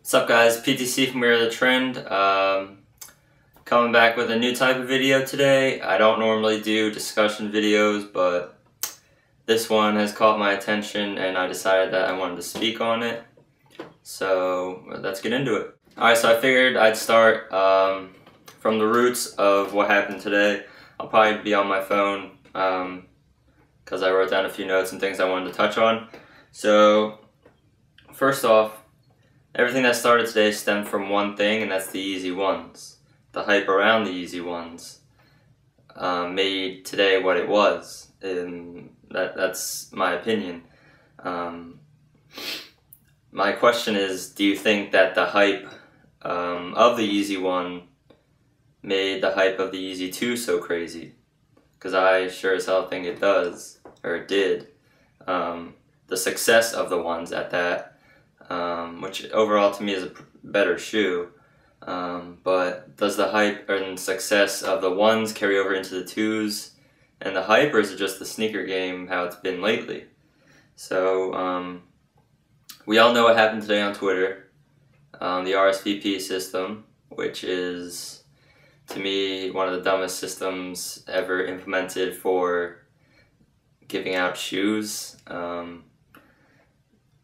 What's up guys, PTC from WeAreTheTrend. Coming back with a new type of video today. I don't normally do discussion videos, but this one has caught my attention and I decided that I wanted to speak on it. So let's get into it. Alright, so I figured I'd start from the roots of what happened today. I'll probably be on my phone because I wrote down a few notes and things I wanted to touch on. So first off, everything that started today stemmed from one thing, and that's the Yeezy ones. The hype around the Yeezy ones made today what it was. That's my opinion. My question is, do you think that the hype of the Yeezy one made the hype of the Yeezy 2 so crazy? Because I sure as hell think it does, or it did. The success of the ones at that. Which overall to me is a better shoe, but does the hype and success of the ones carry over into the twos and the hype, or is it just the sneaker game how it's been lately? So we all know what happened today on Twitter, the RSVP system, which is to me one of the dumbest systems ever implemented for giving out shoes.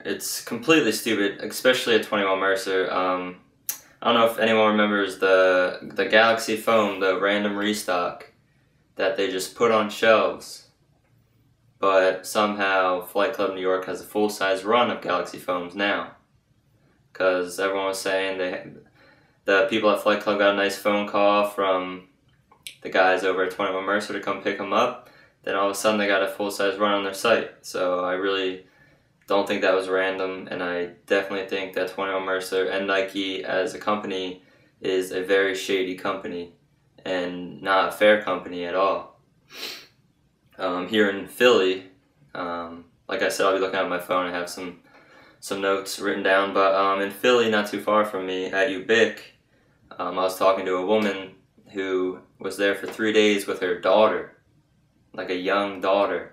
It's completely stupid, especially at 21 Mercer. I don't know if anyone remembers the Galaxy foam, the random restock that they just put on shelves. But somehow Flight Club New York has a full-size run of Galaxy foams now. Because everyone was saying the people at Flight Club got a nice phone call from the guys over at 21 Mercer to come pick them up. Then all of a sudden they got a full-size run on their site. So I really don't think that was random, and I definitely think that 21 Mercer and Nike as a company is a very shady company and not a fair company at all. Here in Philly, like I said, I'll be looking at my phone. I have some notes written down, but in Philly, not too far from me, at UBIC, I was talking to a woman who was there for 3 days with her daughter, like a young daughter.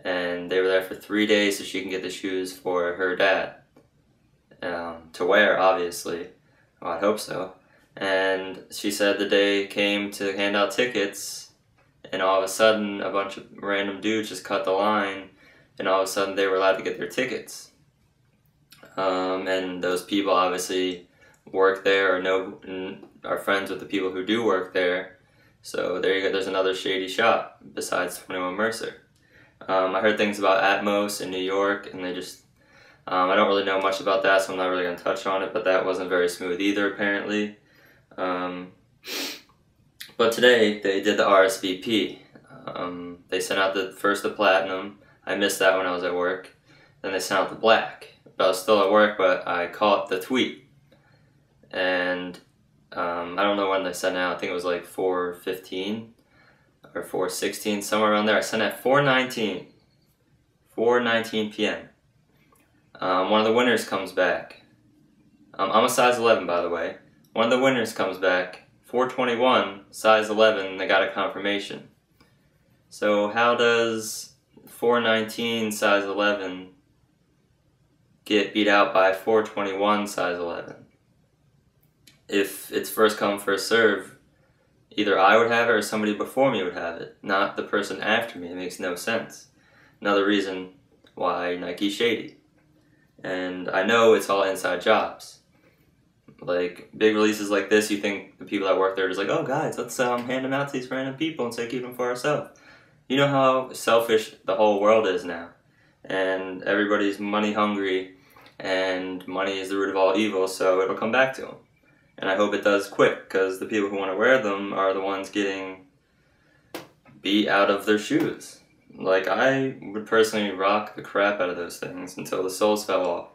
And they were there for 3 days so she can get the shoes for her dad to wear, obviously. Well, I hope so. And she said the day came to hand out tickets, and all of a sudden a bunch of random dudes just cut the line, and all of a sudden they were allowed to get their tickets. And those people obviously work there or are friends with the people who do work there. So there you go, there's another shady shop besides 21 Mercer. I heard things about Atmos in New York, and they just, I don't really know much about that, so I'm not really going to touch on it, but that wasn't very smooth either, apparently. But today, they did the RSVP. They sent out the platinum. I missed that when I was at work. Then they sent out the black. But I was still at work, but I caught the tweet. And I don't know when they sent out. I think it was like 4:15. Or 4:16, somewhere around there. I sent at 4:19 p.m. One of the winners comes back. I'm a size 11, by the way. One of the winners comes back, 4:21, size 11, they got a confirmation. So how does 4:19, size 11, get beat out by 4:21, size 11? If it's first come, first serve, either I would have it or somebody before me would have it, not the person after me. It makes no sense. Another reason why Nike's shady. And I know it's all inside jobs. Like, big releases like this, you think the people that work there are just like, oh guys, let's hand them out to these random people and say keep them for ourselves. You know how selfish the whole world is now. And everybody's money hungry, and money is the root of all evil, so it'll come back to them. And I hope it does quick, because the people who want to wear them are the ones getting beat out of their shoes. Like, I would personally rock the crap out of those things until the soles fell off.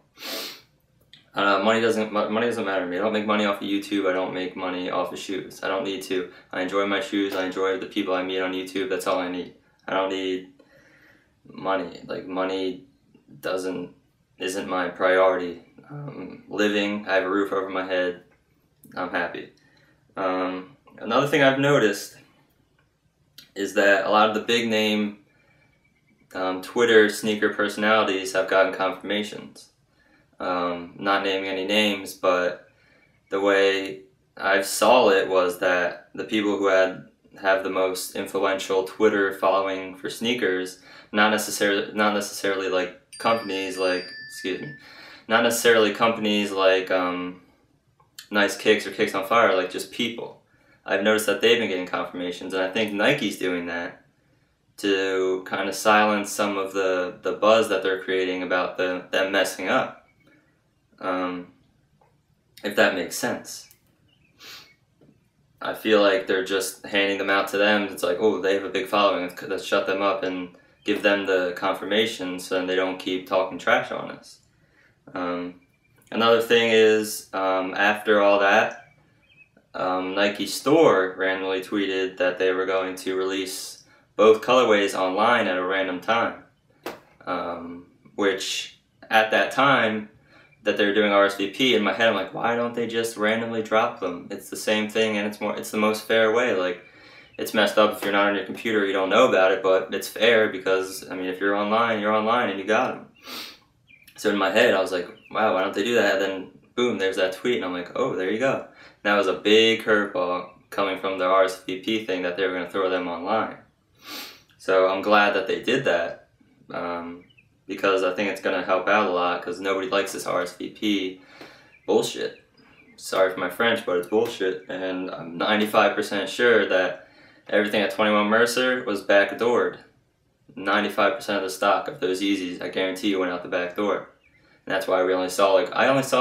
Money doesn't matter to me. I don't make money off of YouTube. I don't make money off of shoes. I don't need to. I enjoy my shoes. I enjoy the people I meet on YouTube. That's all I need. I don't need money. Like, money isn't my priority. Living, I have a roof over my head. I'm happy. Another thing I've noticed is that a lot of the big name Twitter sneaker personalities have gotten confirmations. Not naming any names, but the way I saw it was that the people who have the most influential Twitter following for sneakers, not necessarily like companies like, excuse me, not necessarily companies like Nice Kicks or Kicks on Fire, like just people. I've noticed that they've been getting confirmations, and I think Nike's doing that to kind of silence some of the buzz that they're creating about them messing up. If that makes sense. I feel like they're just handing them out to them. It's like, oh, they have a big following, let's shut them up and give them the confirmation so then they don't keep talking trash on us. Another thing is, after all that, Nike Store randomly tweeted that they were going to release both colorways online at a random time, which at that time that they were doing RSVP, in my head I'm like, why don't they just randomly drop them? It's the same thing, and it's the most fair way. Like, it's messed up if you're not on your computer, you don't know about it, but it's fair because, I mean, if you're online and you got them. So in my head I was like, wow, why don't they do that? And then boom, there's that tweet, and I'm like, oh, there you go. And that was a big curveball coming from the RSVP thing that they were going to throw them online. So I'm glad that they did that, because I think it's going to help out a lot, because nobody likes this RSVP bullshit. Sorry for my French, but it's bullshit, and I'm 95% sure that everything at 21 Mercer was backdoored. 95% of the stock of those Yeezys, I guarantee you, went out the back door. And that's why I only saw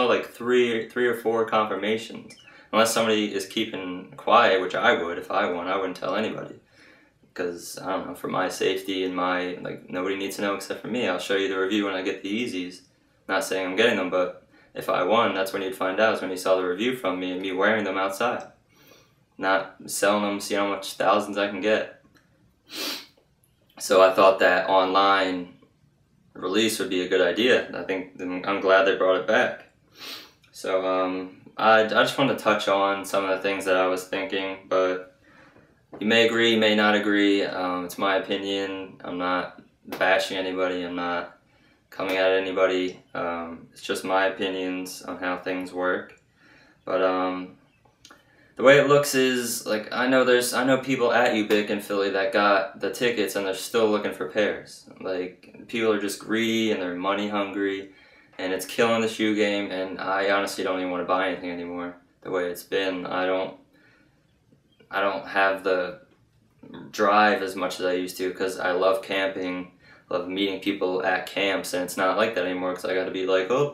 like three or four confirmations. Unless somebody is keeping quiet, which I would if I won, I wouldn't tell anybody. Because, I don't know, for my safety and my, like, nobody needs to know except for me. I'll show you the review when I get the Yeezys. Not saying I'm getting them, but if I won, that's when you'd find out, is when you saw the review from me and me wearing them outside. Not selling them, see how much thousands I can get. So I thought that online release would be a good idea. I'm glad they brought it back. So I just wanted to touch on some of the things that I was thinking, but you may agree, you may not agree. It's my opinion. I'm not bashing anybody. I'm not coming at anybody. It's just my opinions on how things work. But the way it looks is, like, I know people at UBIC in Philly that got the tickets and they're still looking for pairs. Like, people are just greedy and they're money hungry, and it's killing the shoe game, and I honestly don't even want to buy anything anymore the way it's been. I don't have the drive as much as I used to, because I love camping, love meeting people at camps, and it's not like that anymore, because I got to be like, oh,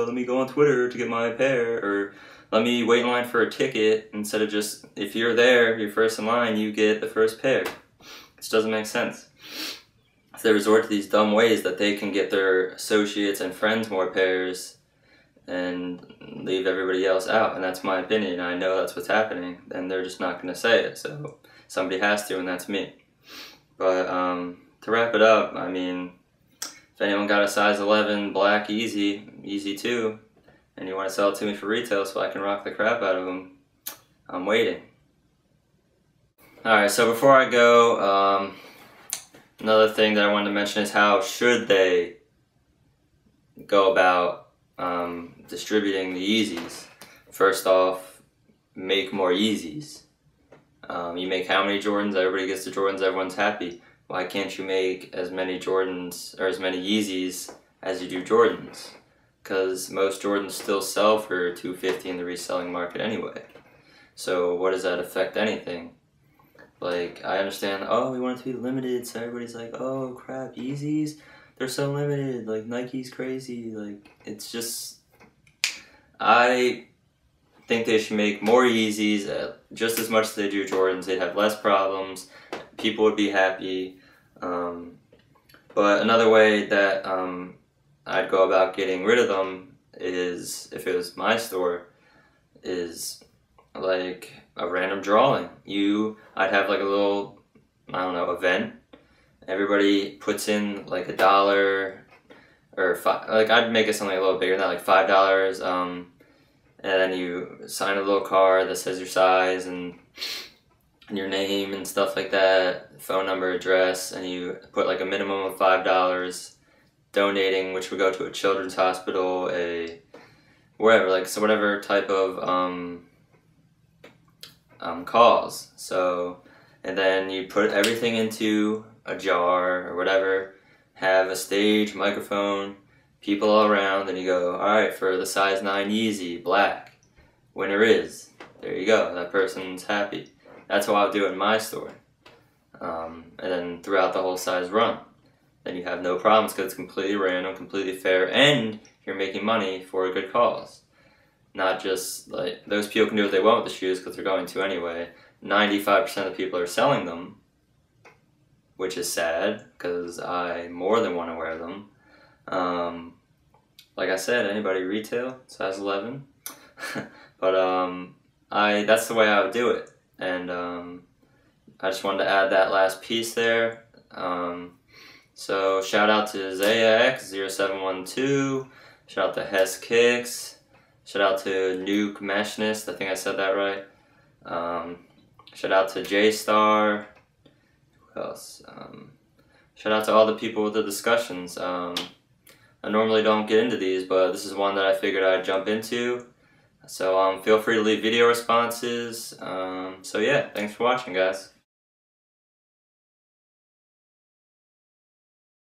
let me go on Twitter to get my pair, or let me wait in line for a ticket, instead of just, if you're there, you're first in line, you get the first pair. It doesn't make sense. So they resort to these dumb ways that they can get their associates and friends more pairs and leave everybody else out, and that's my opinion. I know that's what's happening, and they're just not going to say it, so somebody has to, and that's me. But to wrap it up, I mean, if anyone got a size 11 black Yeezy 2, and you want to sell it to me for retail so I can rock the crap out of them, I'm waiting. Alright, so before I go, another thing that I wanted to mention is how should they go about distributing the Yeezys. First off, make more Yeezys. You make how many Jordans? Everybody gets the Jordans, everyone's happy. Why can't you make as many Jordans, or as many Yeezys as you do Jordans? Because most Jordans still sell for $250 in the reselling market anyway. So what does that affect anything? Like, I understand, oh, we want it to be limited, so everybody's like, oh crap, Yeezys, they're so limited, like, Nike's crazy, like, it's just, I think they should make more Yeezys, just as much as they do Jordans. They'd have less problems, people would be happy. But another way that I'd go about getting rid of them is, if it was my store, is like a random drawing. I'd have like a little, I don't know, event. Everybody puts in like $1 or like I'd make it something a little bigger than that, like $5. And then you sign a little card that says your size and your name and stuff like that, phone number, address, and you put like a minimum of $5. donating, which would go to a children's hospital, wherever, like, so whatever type of cause. So, and then you put everything into a jar or whatever, have a stage, microphone, people all around, and you go, alright, for the size 9 Yeezy, black, winner is. There you go, that person's happy. That's how I'll do it in my store. And then throughout the whole size run. Then you have no problems because it's completely random, completely fair, and you're making money for a good cause. Not just, like, those people can do what they want with the shoes because they're going to anyway. 95% of the people are selling them, which is sad because I more than want to wear them. Like I said, anybody retail, size 11. But that's the way I would do it. And I just wanted to add that last piece there. So shout out to ZayaX0712, shout out to Hess Kicks, shout out to Nuke Meshnist, I think I said that right. Shout out to J-Star, who else? Shout out to all the people with the discussions. I normally don't get into these, but this is one that I figured I'd jump into. So feel free to leave video responses. So yeah, thanks for watching, guys.